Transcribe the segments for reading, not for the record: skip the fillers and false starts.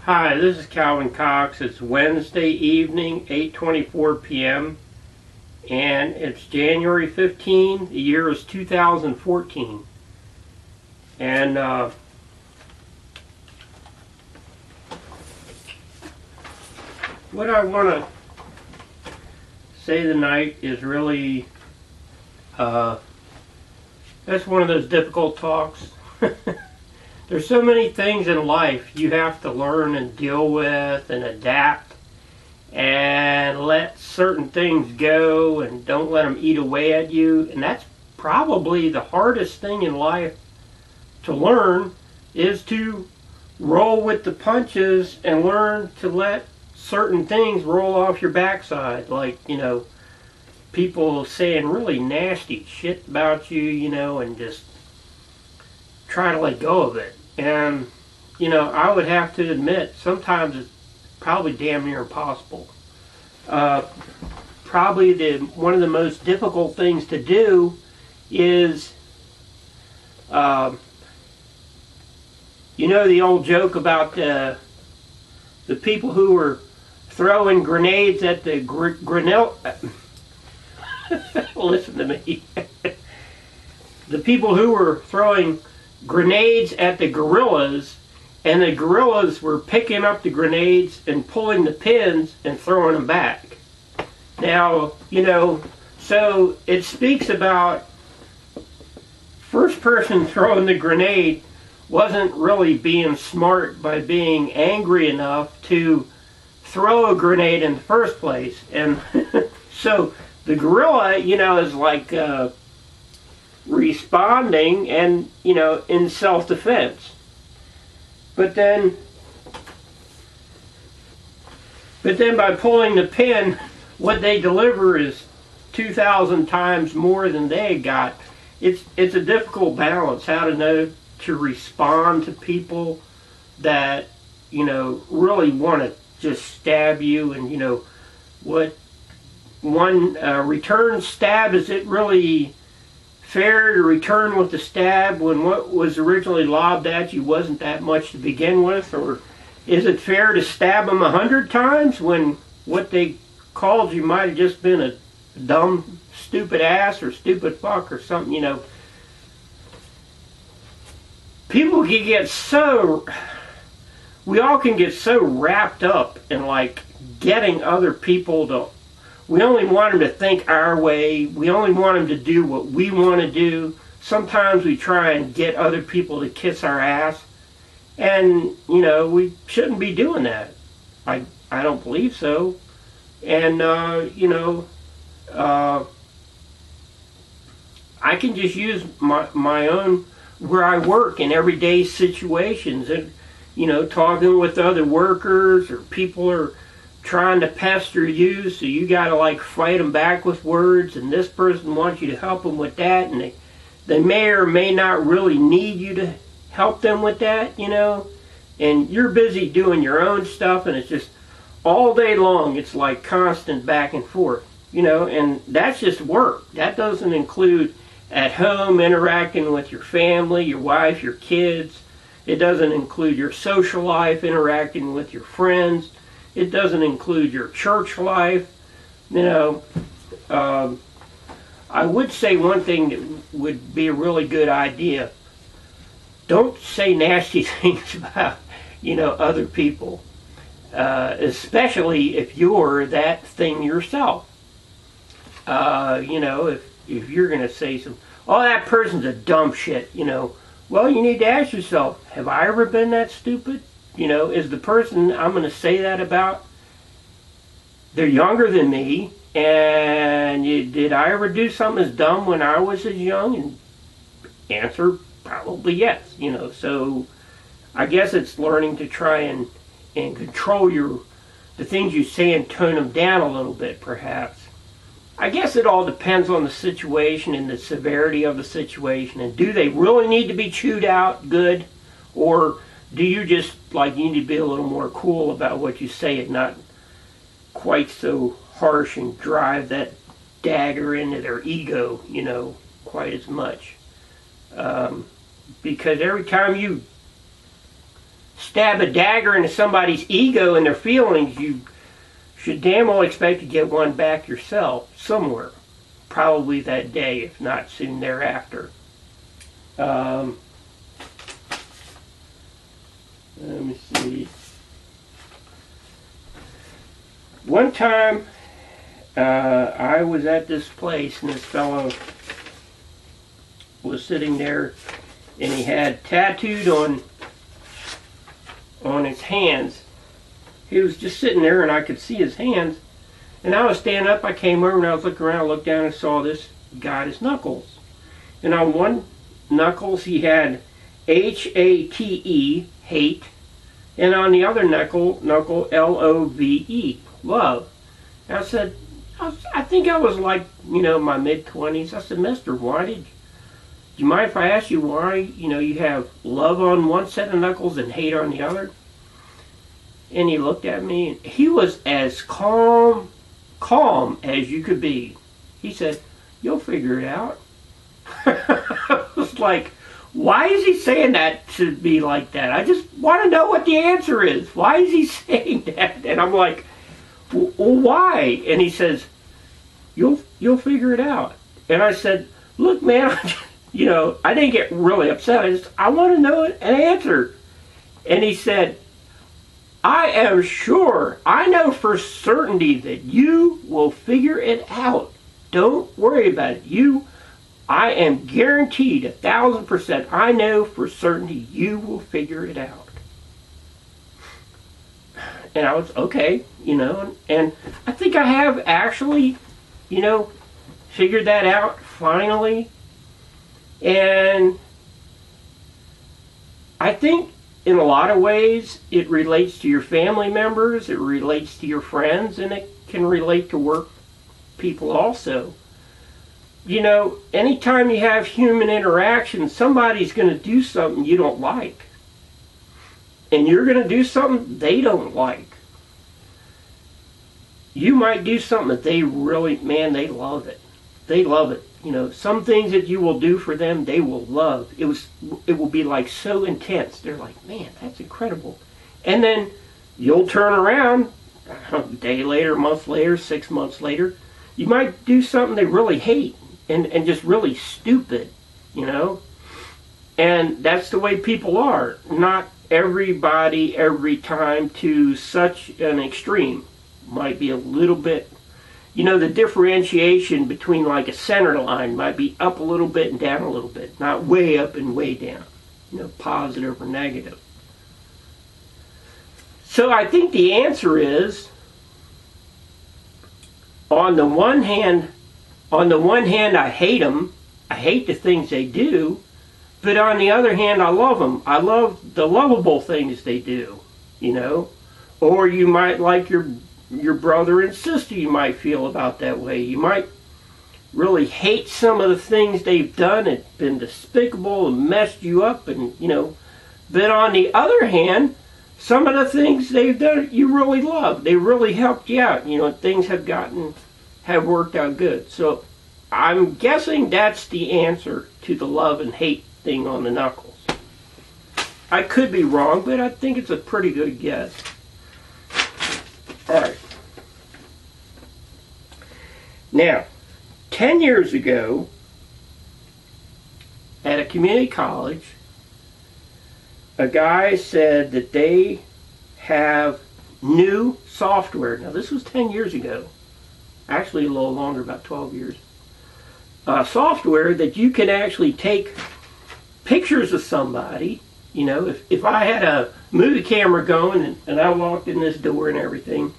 Hi, this is Calvin Cox. It's Wednesday evening, 8:24 p.m. and it's January 15. The year is 2014. And what I want to say tonight is really that's one of those difficult talks. There's so many things in life you have to learn and deal with and adapt and let certain things go and don't let them eat away at you. And that's probably the hardest thing in life to learn, is to roll with the punches and learn to let certain things roll off your backside. Like, people saying really nasty shit about you, and just try to let go of it. And I would have to admit, sometimes it's probably damn near impossible. Probably one of the most difficult things to do is the old joke about the people who were throwing grenades at the listen to me. The people who were throwing grenades at the gorillas, and the gorillas were picking up the grenades and pulling the pins and throwing them back. Now, so it speaks about first person throwing the grenade wasn't really being smart by being angry enough to throw a grenade in the first place. And so the gorilla, is like responding and, in self-defense. But then by pulling the pin, what they deliver is 2,000 times more than they got. It's a difficult balance, how to know to respond to people that, really want to just stab you. And, what one return stab, is it really fair to return with the stab when what was originally lobbed at you wasn't that much to begin with? Or is it fair to stab them 100 times when what they called you might have just been a dumb, stupid ass or stupid fuck or something? People can get we all can get so wrapped up in like getting other people to, we only want them to think our way. We only want them to do what we want to do. Sometimes we try and get other people to kiss our ass. And, we shouldn't be doing that. I don't believe so. And, I can just use my own, where I work in everyday situations. And, talking with other workers, or people are trying to pester you, so you got to like fight them back with words, and this person wants you to help them with that, and they may or may not really need you to help them with that, and you're busy doing your own stuff, and it's just all day long, it's like constant back and forth, and that's just work. That doesn't include at home interacting with your family, your wife, your kids. It doesn't include your social life, interacting with your friends. It doesn't include your church life. I would say one thing that would be a really good idea. Don't say nasty things about, other people. Especially if you're that thing yourself. If you're going to say oh, that person's a dumb shit, well, you need to ask yourself, have I ever been that stupid? Is the person I'm going to say that about, they're younger than me, and did I ever do something as dumb when I was as young? And answer, probably yes. So I guess it's learning to try and control the things you say and tone them down a little bit, perhaps. I guess it all depends on the situation and the severity of the situation, and do they really need to be chewed out good, or do you just, you need to be a little more cool about what you say and not quite so harsh and drive that dagger into their ego, quite as much. Because every time you stab a dagger into somebody's ego and their feelings, you should damn well expect to get one back yourself somewhere. Probably that day, if not soon thereafter. Let me see. One time, I was at this place, and this fellow was sitting there, and he had tattooed on his hands. He was just sitting there, and I could see his hands. And I was standing up. I came over, and I was looking around, looked down, and saw this guy at his knuckles. And on one knuckles, he had H-A-T-E, hate, and on the other knuckle, L-O-V-E, love. And I said, I think I was like, my mid-20s. I said, Mister, do you mind if I ask you why, you have love on one set of knuckles and hate on the other? And he looked at me, and he was as calm as you could be. He said, you'll figure it out. I was like, why is he saying that to me like that? I just want to know what the answer is. Why is he saying that? And I'm like, well, why? And he says, you'll figure it out. And I said, look, man, I didn't get really upset. I want to know an answer. And he said, I am sure, I know for certainty that you will figure it out. Don't worry about it. I am guaranteed 1,000%. I know for certainty you will figure it out. And I was, okay, and I think I have actually, figured that out finally. And I think in a lot of ways it relates to your family members, it relates to your friends, and it can relate to work people also. Anytime you have human interaction, somebody's going to do something you don't like. And you're going to do something they don't like. You might do something that they really, they love it. They love it. Some things that you will do for them, they will love. It will be like so intense. They're like, man, that's incredible. And then you'll turn around a day later, a month later, 6 months later. You might do something they really hate and just really stupid, And that's the way people are. Not everybody, every time, to such an extreme. Might be a little bit, the differentiation between like a center line might be up a little bit and down a little bit. Not way up and way down, positive or negative. So I think the answer is, on the one hand, I hate them. I hate the things they do. But on the other hand, I love them. I love the lovable things they do, Or you might like your brother and sister, you might feel about that way. You might really hate some of the things they've done and been despicable and messed you up, and But on the other hand, some of the things they've done you really love. They really helped you out. Things have worked out good. So I'm guessing that's the answer to the love and hate thing on the knuckles. I could be wrong, but I think it's a pretty good guess. All right. Now, 10 years ago, at a community college, a guy said that they have new software. Now, this was 10 years ago. Actually, a little longer, about 12 years. Software that you can actually take pictures of somebody. If I had a movie camera going and I walked in this door and everything,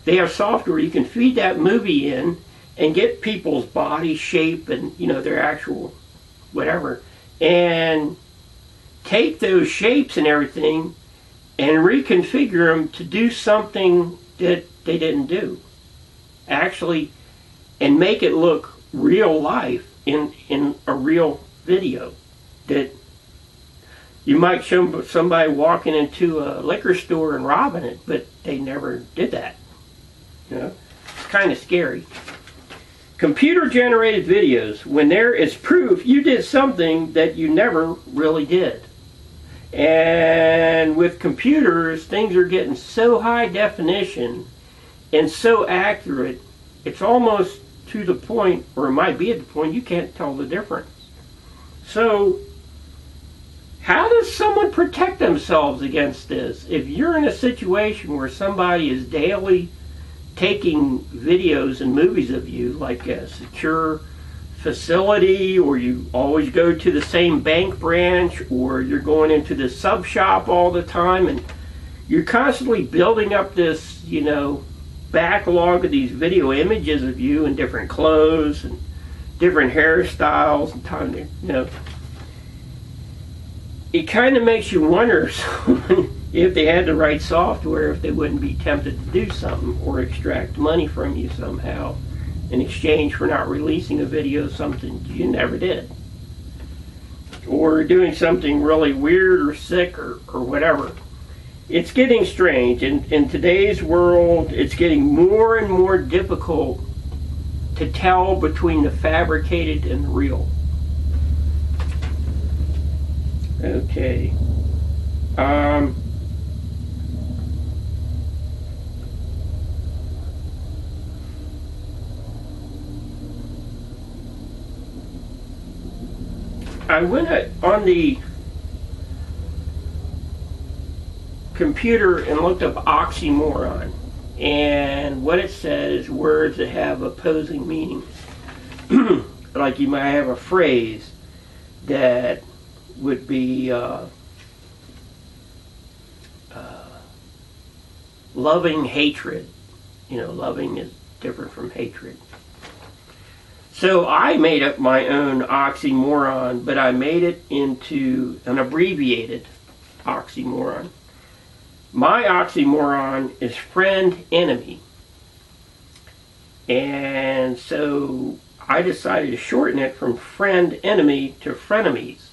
they have software you can feed that movie in and get people's body shape and, their actual whatever, and take those shapes and everything and reconfigure them to do something that they didn't do. Actually, and make it look real life in a real video. That you might show somebody walking into a liquor store and robbing it, but they never did that. It's kind of scary. Computer-generated videos, when there is proof you did something that you never really did. And with computers, things are getting so high definition and so accurate, it's almost to the point, or it might be at the point, you can't tell the difference. So, how does someone protect themselves against this? If you're in a situation where somebody is daily taking videos and movies of you, like a secure facility, or you always go to the same bank branch, or you're going into the sub shop all the time, and you're constantly building up this, backlog of these video images of you in different clothes and different hairstyles and time, it kind of makes you wonder if they had the right software, if they wouldn't be tempted to do something or extract money from you somehow in exchange for not releasing a video of something you never did, or doing something really weird or sick or whatever. It's getting strange. In today's world, it's getting more and more difficult to tell between the fabricated and the real. Okay. I went on the computer and looked up oxymoron, and what it says is words that have opposing meanings. Like you might have a phrase that would be loving hatred. Loving is different from hatred. So I made up my own oxymoron, but I made it into an abbreviated oxymoron. My oxymoron is friend-enemy. And so I decided to shorten it from friend-enemy to frenemies.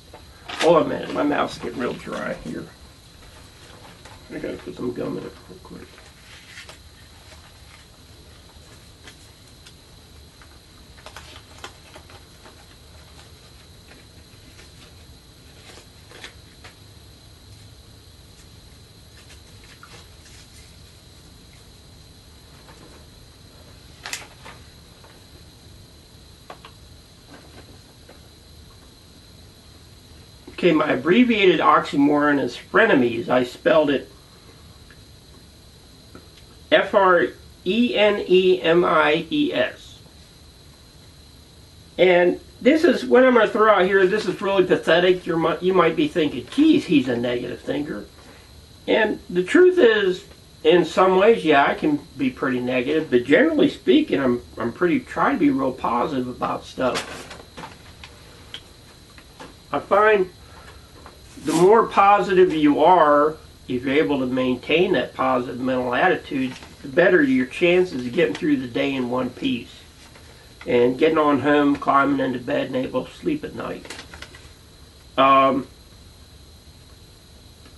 Hold on a minute, my mouth's getting real dry here. I gotta put some gum in it real quick. Okay, my abbreviated oxymoron is frenemies. I spelled it F-R-E-N-E-M-I-E-S. And this is, what I'm going to throw out here, this is really pathetic. You might be thinking, geez, he's a negative thinker. And the truth is, in some ways, yeah, I can be pretty negative, but generally speaking, I'm trying to be real positive about stuff. I find the more positive you are, if you're able to maintain that positive mental attitude, the better your chances of getting through the day in one piece and getting on home, climbing into bed, and able to sleep at night.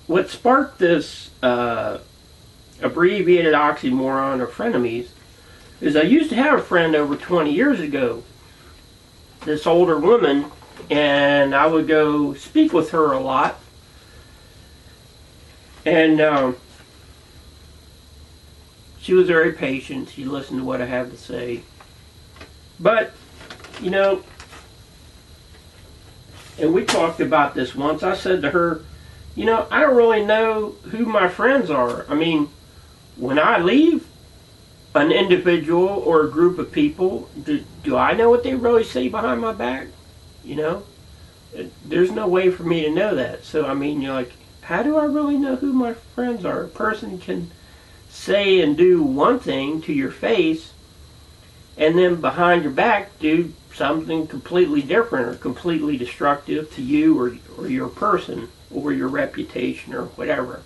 What sparked this abbreviated oxymoron or frenemies is I used to have a friend over 20 years ago, this older woman, and I would go speak with her a lot. And she was very patient. She listened to what I have to say. But, and we talked about this once. I said to her, I don't really know who my friends are. I mean, when I leave an individual or a group of people, do I know what they really say behind my back? There's no way for me to know that. So, I mean, how do I really know who my friends are? A person can say and do one thing to your face, and then behind your back do something completely different or completely destructive to you or your person or your reputation or whatever.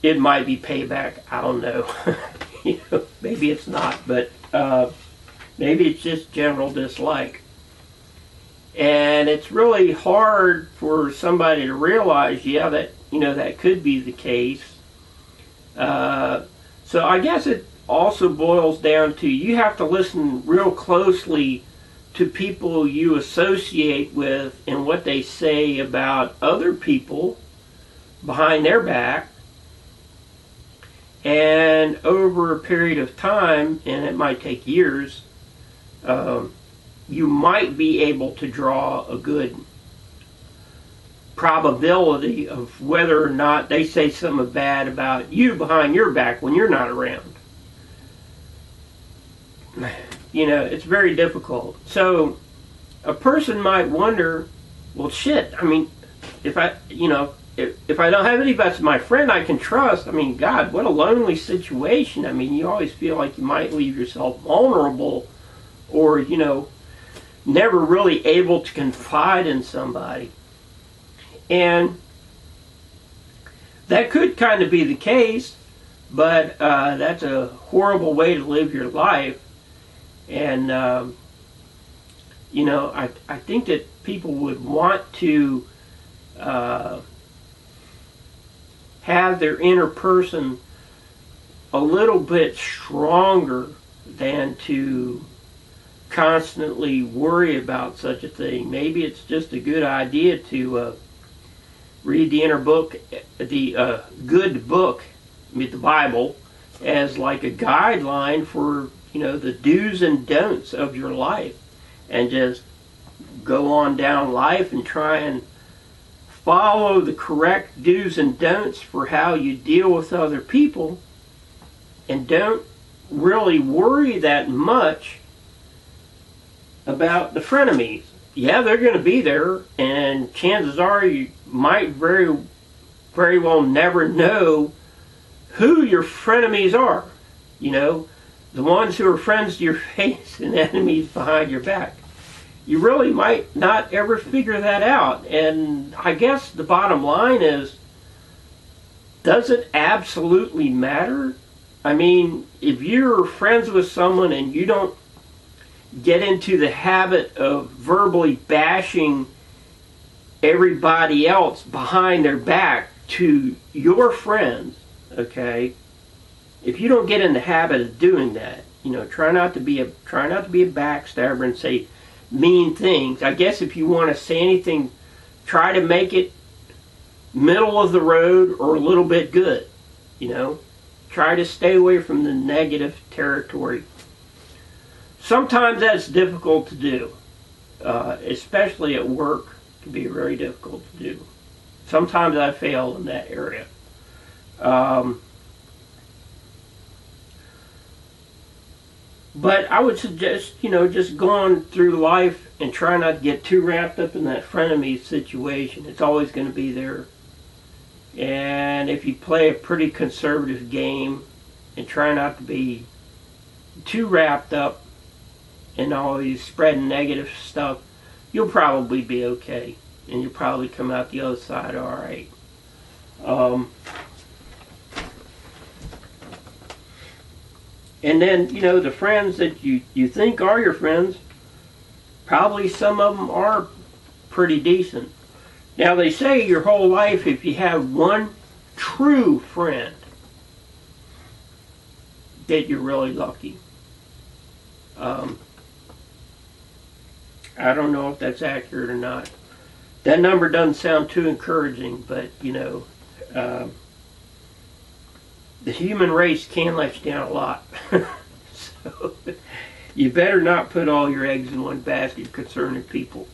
It might be payback. I don't know. Maybe it's not, but maybe it's just general dislike. And it's really hard for somebody to realize, yeah, that that could be the case. So I guess it also boils down to you have to listen real closely to people you associate with and what they say about other people behind their back. And over a period of time, and it might take years, you might be able to draw a good probability of whether or not they say something bad about you behind your back when you're not around. You know, it's very difficult. So a person might wonder, well, shit, I mean, if I don't have anybody that's my friend I can trust, I mean, God, what a lonely situation. I mean, you always feel like you might leave yourself vulnerable, or, you know, never really able to confide in somebody. And that could kind of be the case, but that's a horrible way to live your life. And, you know, I think that people would want to have their inner person a little bit stronger than to constantly worry about such a thing. Maybe it's just a good idea to read the inner book, the good book, the Bible, as like a guideline for, you know, the do's and don'ts of your life, and just go on down life and try and follow the correct do's and don'ts for how you deal with other people, and don't really worry that much about the frenemies. Yeah, they're going to be there, and chances are you might very well never know who your frenemies are. You know, the ones who are friends to your face and enemies behind your back. You really might not ever figure that out. And I guess the bottom line is, does it absolutely matter? I mean, if you're friends with someone and you don't get into the habit of verbally bashing everybody else behind their back to your friends, okay? If you don't get in the habit of doing that, you know, try not to be a backstabber and say mean things. I guess if you want to say anything, try to make it middle of the road or a little bit good. You know, try to stay away from the negative territory. Sometimes that's difficult to do, especially at work. It can be very difficult to do. Sometimes I fail in that area. But I would suggest, you know, just going through life and try not to get too wrapped up in that frenemy situation. It's always going to be there. And if you play a pretty conservative game and try not to be too wrapped up in always spreading negative stuff, you'll probably be okay. And you'll probably come out the other side all right. And then, you know, the friends that you think are your friends, probably some of them are pretty decent. Now, they say your whole life, if you have one true friend, that you're really lucky. I don't know if that's accurate or not. That number doesn't sound too encouraging, but, you know, the human race can let you down a lot. So you better not put all your eggs in one basket concerning people.